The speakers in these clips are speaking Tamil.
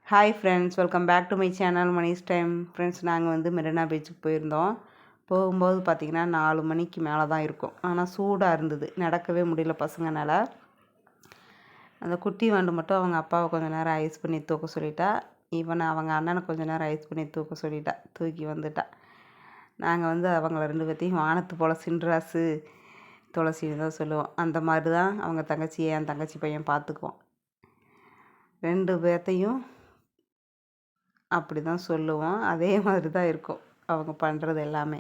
Hi friends, welcome back to my channel Mani's time. Friends, நாங்கள் வந்து மெரினா பீச்சுக்கு போயிருந்தோம். போகும்போது பார்த்திங்கன்னா 4 மணிக்கு மேலே தான் இருக்கும். ஆனால் சூடாக இருந்தது, நடக்கவே முடியல பசங்கனால. அந்த குட்டி வாண்டு மட்டும் அவங்க அப்பாவை கொஞ்சம் நேரம் ஐஸ் பண்ணி தூக்க சொல்லிட்டா. அவங்க அண்ணனை கொஞ்சம் நேரம் ஐஸ் பண்ணி தூக்க சொல்லிட்டா. தூக்கி வந்துட்டா. நாங்கள் வந்து அவங்கள 2 பேர்த்தையும் வானத்து போல் சின்ராசு துளசின்னு தான் சொல்லுவோம். அந்த மாதிரி தான் அவங்க தங்கச்சியை என் தங்கச்சி பையன் பார்த்துக்குவோம். 2 பேர்த்தையும் அப்படி தான் சொல்லுவோம். அதே மாதிரி தான் இருக்கும் அவங்க பண்ணுறது எல்லாமே.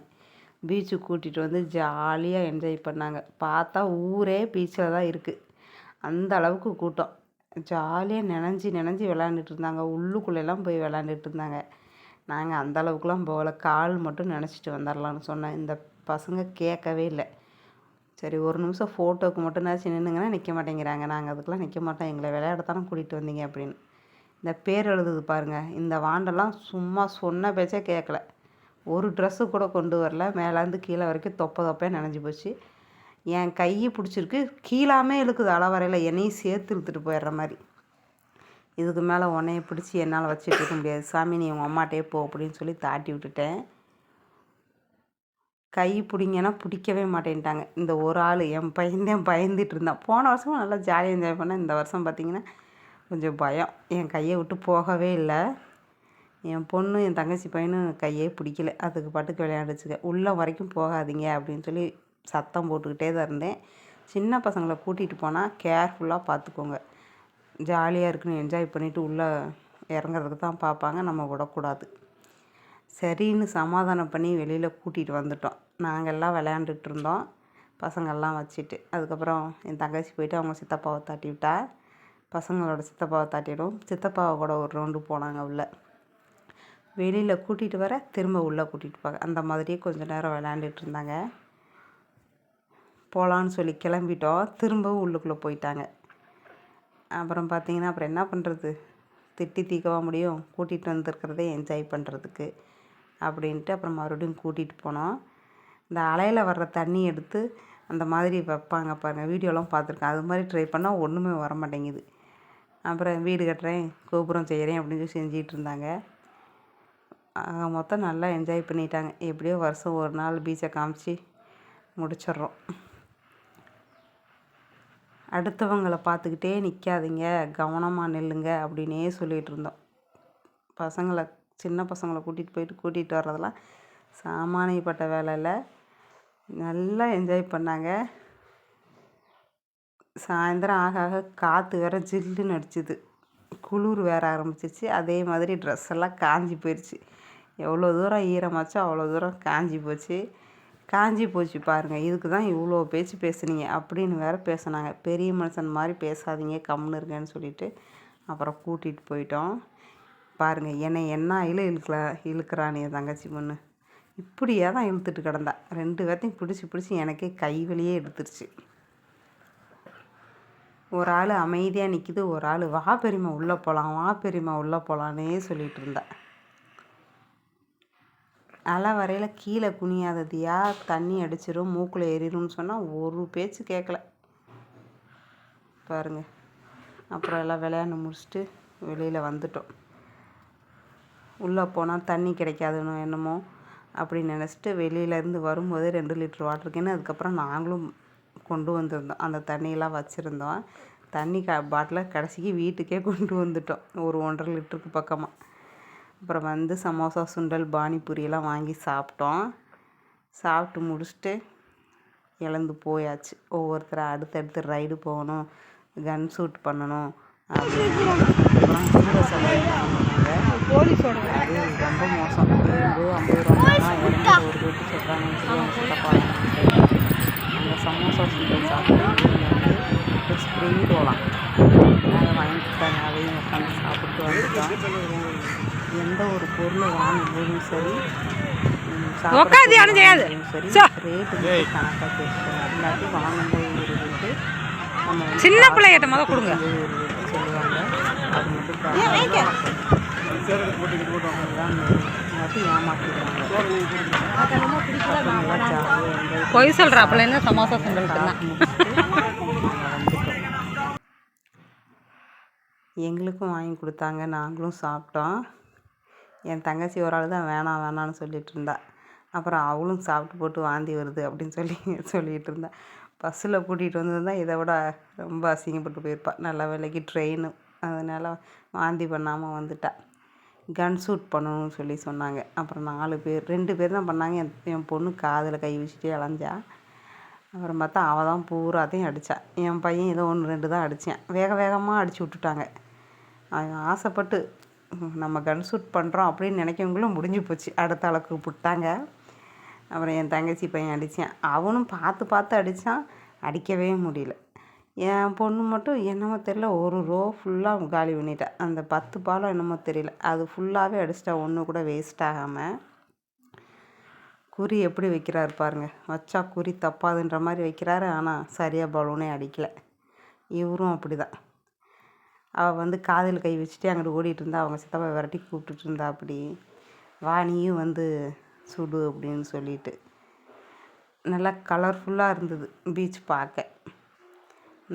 பீச்சுக்கு கூட்டிகிட்டு வந்து ஜாலியாக என்ஜாய் பண்ணாங்க. பார்த்தா ஊரே பீச்சில் தான் இருக்குது. அந்த அளவுக்கு கூட்டம். ஜாலியாக நனைஞ்சி விளாண்டுட்டு இருந்தாங்க. உள்ளுக்குள்ளெல்லாம் போய் விளாண்டுட்டு இருந்தாங்க. நாங்கள் அந்த அளவுக்குலாம் போகல. கால் மட்டும் நினச்சிட்டு வந்துடலான்னு சொன்னேன். இந்த பசங்க கேட்கவே இல்லை. சரி, ஒரு நிமிஷம் ஃபோட்டோவுக்கு மட்டும்னாச்சும் நின்றுங்கன்னா நிற்க மாட்டேங்கிறாங்க. நாங்கள் அதுக்கெலாம் நிற்க மாட்டோம், எங்களை விளையாடத்தானே கூட்டிகிட்டு வந்தீங்க அப்படின்னு. இந்த பேர் எழுதுது பாருங்கள், இந்த வாண்டெல்லாம் சும்மா சொன்ன பேச்சே கேட்கல. ஒரு ட்ரெஸ்ஸு கூட கொண்டு வரல. மேலேருந்து கீழே வரைக்கும் தொப்பையாக நனைஞ்சி போச்சு. என் கையை பிடிச்சிருக்கு, கீழாமே இழுக்குது. அளவரையில் என்னையும் சேர்த்து இழுத்துட்டு போயிடுற மாதிரி. இதுக்கு மேலே உன்னைய பிடிச்சி என்னால் வச்சுட்டு இருக்க முடியாது சாமி, நீ உங்கள் அம்மாட்டே போ அப்படின்னு சொல்லி தாட்டி விட்டுட்டேன். கை பிடிங்கன்னா பிடிக்கவே மாட்டேன்ட்டாங்க. இந்த ஒரு ஆள் என் பையன் பயந்துட்டு இருந்தான். போன வருஷமும் நல்லா ஜாலியாக என்ஜாய் பண்ணேன். இந்த வருஷம் பார்த்திங்கன்னா கொஞ்சம் பயம். என் கையை விட்டு போகவே இல்லை. என் பொண்ணு என் தங்கச்சி பையனும் கையே பிடிக்கல. அதுக்கு பாட்டுக்கு விளையாண்டுச்சுக்க. உள்ளே வரைக்கும் போகாதீங்க அப்படின்னு சொல்லி சத்தம் போட்டுக்கிட்டே தான் இருந்தேன். சின்ன பசங்களை கூட்டிகிட்டு போனால் கேர்ஃபுல்லாக பார்த்துக்கோங்க. ஜாலியாக இருக்குன்னு என்ஜாய் பண்ணிவிட்டு உள்ளே இறங்குறதுக்கு தான் பார்ப்பாங்க, நம்ம விடக்கூடாது. சரின்னு சமாதானம் பண்ணி வெளியில் கூட்டிகிட்டு வந்துட்டோம். நாங்கள் எல்லாம் விளையாண்டுட்டு இருந்தோம் பசங்கள்லாம் வச்சுட்டு. அதுக்கப்புறம் என் தங்கச்சி போயிட்டு அவங்க சித்தப்பாவை தாட்டி விட்டா. பசங்களோட சித்தப்பாவை தாட்டிடும். சித்தப்பாவை கூட ஒரு ரவுண்டு போனாங்க. உள்ளே வெளியில் கூட்டிகிட்டு வர திரும்ப உள்ளே கூட்டிகிட்டு போங்க. அந்த மாதிரியே கொஞ்சம் நேரம் விளையாண்டுட்டு இருந்தாங்க. போகலான்னு சொல்லி கிளம்பிட்டோம். திரும்பவும் உள்ளுக்குள்ளே போயிட்டாங்க. அப்புறம் பார்த்திங்கன்னா அப்புறம் என்ன பண்ணுறது, திட்டி தீக்கவா முடியும், கூட்டிகிட்டு வந்துருக்கிறதே என்ஜாய் பண்ணுறதுக்கு அப்படின்ட்டு அப்புறம் மறுபடியும் கூட்டிகிட்டு போனோம். இந்த அலையில் வர்ற தண்ணி எடுத்து அந்த மாதிரி வைப்பாங்க பாருங்கள், வீடியோலாம் பார்த்துருக்கேன். அது மாதிரி ட்ரை பண்ணால் ஒன்றுமே வர மாட்டேங்குது. அப்புறம் வீடு கட்டுறேன், கோபுரம் செய்கிறேன் அப்படின்னு சொல்லி செஞ்சிகிட்டு இருந்தாங்க. மொத்தம் நல்லா என்ஜாய் பண்ணிட்டாங்க. எப்படியோ வருஷம் ஒரு நாள் பீச்சை காமிச்சு முடிச்சிட்றோம். அடுத்தவங்களை பார்த்துக்கிட்டே நிற்காதீங்க, கவனமாக நில்லுங்க அப்படின்னே சொல்லிகிட்டு இருந்தோம். பசங்களை, சின்ன பசங்களை கூட்டிகிட்டு வர்றதெல்லாம் சாமானியப்பட்ட வேலை இல்லை. நல்லா என்ஜாய் பண்ணாங்க. சாயந்தரம் ஆக ஆக காற்று வேறு ஜில்லுன்னு அடிச்சுது, குளிர் வேற ஆரம்பிச்சிச்சு. அதே மாதிரி ட்ரெஸ் எல்லாம் காஞ்சி போயிடுச்சு. எவ்வளோ தூரம் ஈரமாச்சோ அவ்வளோ தூரம் காஞ்சி போச்சு பாருங்கள். இதுக்கு தான் இவ்வளோ பேச்சு பேசுனீங்க அப்படின்னு வேறு பேசுனாங்க. பெரிய மனுஷன் மாதிரி பேசாதீங்க, கம்முன்னு இருக்கேன்னு சொல்லிவிட்டு அப்புறம் கூட்டிகிட்டு போயிட்டோம். பாருங்கள், என்னை என்ன இழுக்கிறான் என் தங்கச்சி பொண்ணு. இப்படியே தான் இழுத்துட்டு கிடந்தா. 2 பேர்த்தையும் பிடிச்சி எனக்கே கை வலியே எடுத்துருச்சு. ஒரு ஆள் அமைதியாக நிற்கிது, ஒரு ஆள் வா பெரியம்மா உள்ளே போகலான்னே சொல்லிகிட்டு இருந்தா. அலை வரையில் கீழே குனியாததியா, தண்ணி அடிச்சிடும், மூக்கில் ஏறிடும்னு சொன்னால் ஒரு பேச்சு கேட்கல பாருங்கள். அப்புறம் எல்லாம் விளையாண்டு முடிச்சுட்டு வெளியில் வந்துட்டோம். உள்ளே போனால் தண்ணி கிடைக்காதுன்னு என்னமோ அப்படின்னு நினச்சிட்டு வெளியிலேருந்து வரும்போது 2 லிட்டர் வாட்டர் கேனு அதுக்கப்புறம் நாங்களும் கொண்டு வந்திருந்தோம். அந்த தண்ணியெல்லாம் வச்சுருந்தோம். தண்ணி பாட்டிலை கடைசிக்கு வீட்டுக்கே கொண்டு வந்துட்டோம், ஒரு 1.5 லிட்டருக்கு பக்கமாக. அப்புறம் வந்து சமோசா, சுண்டல், பானிபூரியெல்லாம் வாங்கி சாப்பிட்டோம். சாப்பிட்டு முடிச்சுட்டு எழுந்து போயாச்சு. ஒவ்வொருத்தராக அடுத்தடுத்து ரைடு போகணும், கன் ஷூட் பண்ணணும் அப்படின்னு. அப்புறம் போலீஸோட அது ரொம்ப மோசம். 50 ரூபா ஒரு வீட்டு சொல்கிறாங்கன்னு சொல்லி அவங்க சித்தப்பாங்க. அங்கே சமோசா, சுண்டல் சாப்பிட்டு வந்து ஸ்ப்ரிங் ரோலாம் அதை வாங்கிட்டாங்க. அதையும் உட்காந்து சாப்பிட்டு வந்துட்டோம். எந்த ஒரு பொருளை வாங்கும்போதும் சரி, சாப்பிட்றதும் சரி, ரேட்டு கணக்காக பேசுகிறோம். இல்லாட்டி வாங்கும்போது ஒரு ரேட்டு, நம்ம சின்ன பிள்ளைகிட்ட முதல் கொடுங்க சொல்லுவாங்க. அது மட்டும் பொய் சொல்கிறாப்புல என்ன சமோசா சுண்டல். எங்களுக்கும் வாங்கி கொடுத்தாங்க, நாங்களும் சாப்பிட்டோம். என் தங்கச்சி ஒரு ஆள் தான் வேணாம் வேணான்னு சொல்லிகிட்டு இருந்தா. அப்புறம் அவளும் சாப்பிட்டு போட்டு வாந்தி வருது அப்படின்னு சொல்லிகிட்டு இருந்தா. பஸ்ஸில் கூட்டிகிட்டு வந்திருந்தா இதை விட ரொம்ப அசிங்கப்பட்டு போயிருப்பா. நல்ல வேலைக்கு ட்ரெயின், அதனால் வாந்தி பண்ணாமல் வந்துட்டா. கன் ஷூட் பண்ணணும்னு சொன்னாங்க. அப்புறம் 4 பேர், 2 பேர் தான் பண்ணாங்க. என் பொண்ணு காதில் கை வச்சுட்டே அலைஞ்சா. அப்புறம் பார்த்தா அவள் தான் பூராத்தையும் அடித்தான். என் பையன் ஏதோ 1, 2 தான் அடித்தான். வேகமாக அடித்து விட்டுட்டாங்க. அவன் ஆசைப்பட்டு நம்ம கன் ஷூட் பண்ணுறோம் அப்படின்னு நினைக்கவங்களும் முடிஞ்சு போச்சு. அடுத்த ஆளை கூப்பிட்டாங்க. அப்புறம் என் தங்கச்சி பையன் அடித்தான். அவனும் பார்த்து அடித்தான். அடிக்கவே முடியல. என் பொண்ணு மட்டும் என்னமோ தெரியல, ஒரு ரோ ஃபுல்லாக காலி பண்ணிட்டா. அந்த 10 பாலம் என்னமோ தெரியல, அது ஃபுல்லாகவே அடிச்சிட்டா, ஒன்று கூட வேஸ்ட் ஆகாமல். குறி எப்படி வைக்கிறாரு பாருங்க, வச்சா குறி தப்பாதுன்ற மாதிரி வைக்கிறாரு. ஆனால் சரியாக பலூனே அடிக்கலை. இவரும் அப்படி தான். அவள் வந்து காதில் கை வச்சுட்டு அங்கிட்டு ஓடிட்டு இருந்தா. அவங்க சித்தப்பா விரட்டி கூப்பிட்டுட்டு இருந்தா. அப்படி வா நீயும் வந்து சுடு அப்படின்னு சொல்லிட்டு. நல்லா கலர்ஃபுல்லாக இருந்தது பீச் பார்க்க.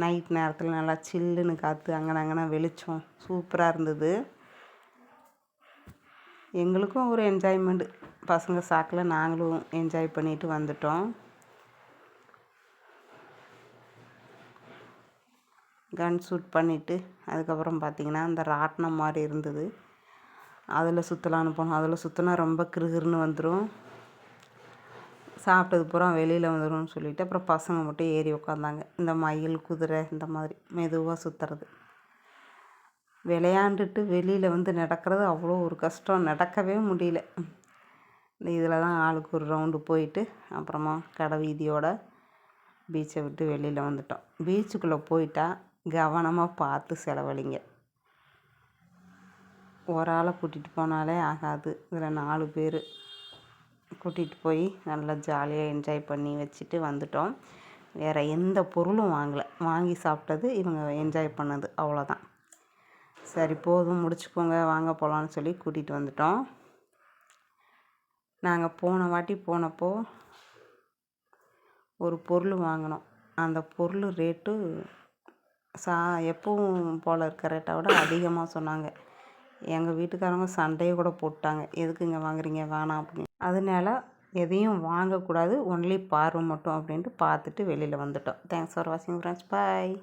நைட் நேரத்தில் நல்லா சில்லுன்னு காற்று, அங்கன வெளிச்சம் சூப்பராக இருந்தது. எங்களுக்கும் ஒரு என்ஜாய்மெண்ட்டு. பசங்க சாக்கில் நாங்களும் என்ஜாய் பண்ணிட்டு வந்துட்டோம். கன் ஷூட் பண்ணிவிட்டு அதுக்கப்புறம் பார்த்திங்கன்னா அந்த ராட்டினம் மாதிரி இருந்தது, அதில் சுற்றலான்னு போனோம். அதில் சுற்றினா ரொம்ப கிறுகிறுன்னு வந்துடும், சாப்பிட்டது பூரா வெளியில் வந்துடும்னு சொல்லிவிட்டு அப்புறம் பசங்க மட்டும் ஏறி உக்காந்தாங்க. இந்த மயில், குதிரை இந்த மாதிரி மெதுவாக சுற்றுறது விளையாண்டுட்டு வெளியில் வந்து நடக்கிறது அவ்வளோ ஒரு கஷ்டம். நடக்கவே முடியல. இதில் தான் ஆளுக்கு ஒரு ரவுண்டு போயிட்டு அப்புறமா கடை வீதியோட பீச்சை விட்டு வெளியில் வந்துட்டோம். பீச்சுக்குள்ளே போயிட்டா கவனமாக பார்த்து செலவழிங்க. ஒரு ஆளை கூட்டிகிட்டு போனாலே ஆகாது. இதில் 4 பேர் கூட்டிகிட்டு போய் நல்லா ஜாலியாக என்ஜாய் பண்ணி வச்சுட்டு வந்துட்டோம். வேறு எந்த பொருளும் வாங்கலை. வாங்கி சாப்பிட்டது, இவங்க என்ஜாய் பண்ணது, அவ்வளோதான். சரி போதும் முடிச்சுக்கோங்க, வாங்க போகலான்னு சொல்லி கூட்டிகிட்டு வந்துட்டோம். நாங்கள் போன வாட்டி போனப்போ ஒரு பொருள் வாங்கினோம். அந்த பொருள் ரேட்டு எப்பவும் போல் இருக்க ரேட்டை விட அதிகமாக சொன்னாங்க. எங்கள் வீட்டுக்காரங்க சண்டையை கூட போட்டாங்க, எதுக்கு இங்கே வாங்குறீங்க வேணாம் அப்படின்னு. அதனால எதையும் வாங்கக்கூடாது, ஒன்லி பார்வை மட்டும் அப்படின்ட்டு பார்த்துட்டு வெளியில் வந்துட்டோம். தேங்க்ஸ் ஃபார் வாட்சிங் ஃப்ரெண்ட்ஸ், பாய்.